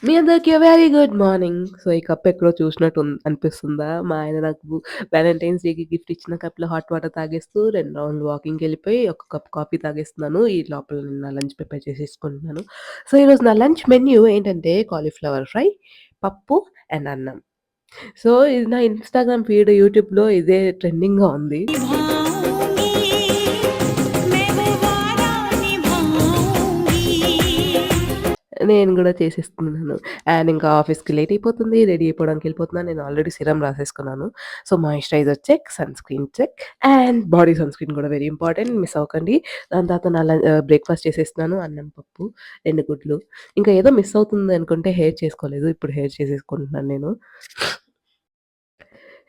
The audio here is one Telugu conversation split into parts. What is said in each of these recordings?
మీ అందరికి వెరీ గుడ్ మార్నింగ్. సో, ఈ కప్ ఎక్కడో చూసినట్టు అనిపిస్తుందా? మా ఆయన నాకు వాలంటైన్స్ డేకి గిఫ్ట్ ఇచ్చిన కప్‌లో హాట్ వాటర్ తాగేస్తూ 2 రౌండ్‌లు వాకింగ్‌కెళ్ళిపోయి ఒక కప్ కాఫీ తాగేస్తున్నాను. ఈ లోపల నేను నా లంచ్ ప్రిపేర్ చేసేసుకుంటున్నాను. సో, ఈరోజు నా లంచ్ మెన్యూ ఏంటంటే కాలీఫ్లవర్ ఫ్రై, పప్పు అండ్ అన్నం. సో, ఇది నా ఇన్‌స్టాగ్రామ్ ఫీడ్, యూట్యూబ్‌లో ఇదే ట్రెండింగ్‌గా ఉంది. निभाऊँगी, मैं वो वादा निभाऊँगी। నేను గూడా చేసేసుకున్నాను. అండ్ ఇంకా ఆఫీస్‌కి లేట్ అయిపోతుంది. రెడీ అయిపోవడానికి వెళ్ళిపోతున్నాను. నేను ఆల్రెడీ సిరమ్ రాసేసుకున్నాను. So, moisturiser check, sunscreen check and body sunscreen కూడా వెరీ ఇంపార్టెంట్. మిస్ అవ్వకండి. దాని తర్వాత బ్రేక్‌ఫాస్ట్ చేసేస్తున్నాను. అన్నం, పప్పు, 2 గుడ్లు. ఇంకా ఏదో మిస్ అవుతుంది అనుకుంటే హెయిర్ చేసుకోలేదు. ఇప్పుడు హెయిర్ చేసేసుకుంటున్నాను నేను.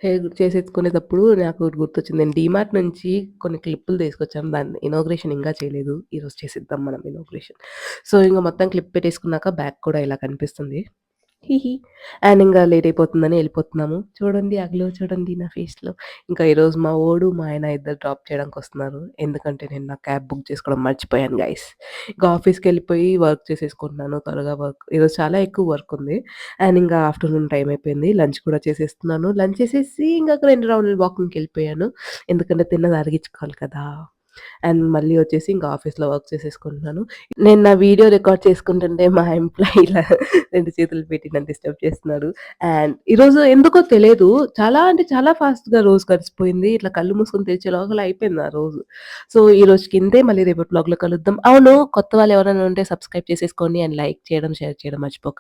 హెయిర్ చేసేసుకునేటప్పుడు నాకు ఒకటి గుర్తొచ్చింది. నేను డీమార్ట్ నుంచి కొన్ని క్లిప్పులు తీసుకొచ్చాను. దాన్ని ఇనాగ్రేషన్ ఇంకా చేయలేదు. ఈరోజు చేసేద్దాం మనం ఇనాగ్రేషన్. సో, ఇంక మొత్తం క్లిప్ పెట్టేసుకున్నాక బ్యాక్ కూడా ఇలా కనిపిస్తుంది. హిహి. అండ్ ఇంగా లేట్ అయిపోతుందని ఎళ్ళిపోతున్నాము. చూడండి ఆ గ్లో చూడండి నా ఫేస్‌లో. ఇంకా ఈరోజు మా వోడు, మా ఆయన ఇద్దరు డ్రాప్ చేయడానికొస్తున్నారు. ఎందుకంటే నేను నా క్యాబ్ బుక్ చేసుకోవడం మర్చిపోయాను గైస్. ఇంకా ఆఫీస్‌కెళ్ళిపోయి వర్క్ చేసేసుకుంటున్నాను. త్వరగా వర్క్ ఈరోజు చాలా ఎక్కువ వర్క్ ఉంది. అండ్ ఇంకా ఆఫ్టర్‌నూన్ టైమ్ అయిపోయింది. లంచ్ కూడా చేసేస్తున్నాను. లంచ్ చేసేసి ఇంక ఒక 2 రౌండ్‌లు వాకింగ్‌కెళ్ళిపోయాను. ఎందుకంటే తిన్నది అరిగించుకోవాలి కదా! అండ్ మళ్ళీ వచ్చేసి ఇంకా ఆఫీస్‌లో వర్క్ చేసేసుకుంటున్నాను. నేను నా వీడియో రికార్డ్ చేసుకుంటుంటే మా ఎంప్లాయీ ఇలా 2 చేతులు పెట్టి నన్ను డిస్టర్బ్ చేస్తున్నాడు. అండ్ ఈరోజు ఎందుకో తెలియదు. చాలా అంటే చాలా ఫాస్ట్‌గా రోజు గడిచిపోయింది. ఇట్లా కళ్ళు మూసుకొని తెరిచే లోపల అయిపోయింది ఆ రోజు. సో, ఈ రోజుకి ఇంతే. మళ్ళీ రేపటి వ్లాగ్‌లో కలుద్దాం. అవును, కొత్త వాళ్ళు ఎవరైనా ఉంటే సబ్స్క్రైబ్ చేసేసుకోండి అండ్ లైక్ చేయడం, షేర్ చేయడం మర్చిపోకండి.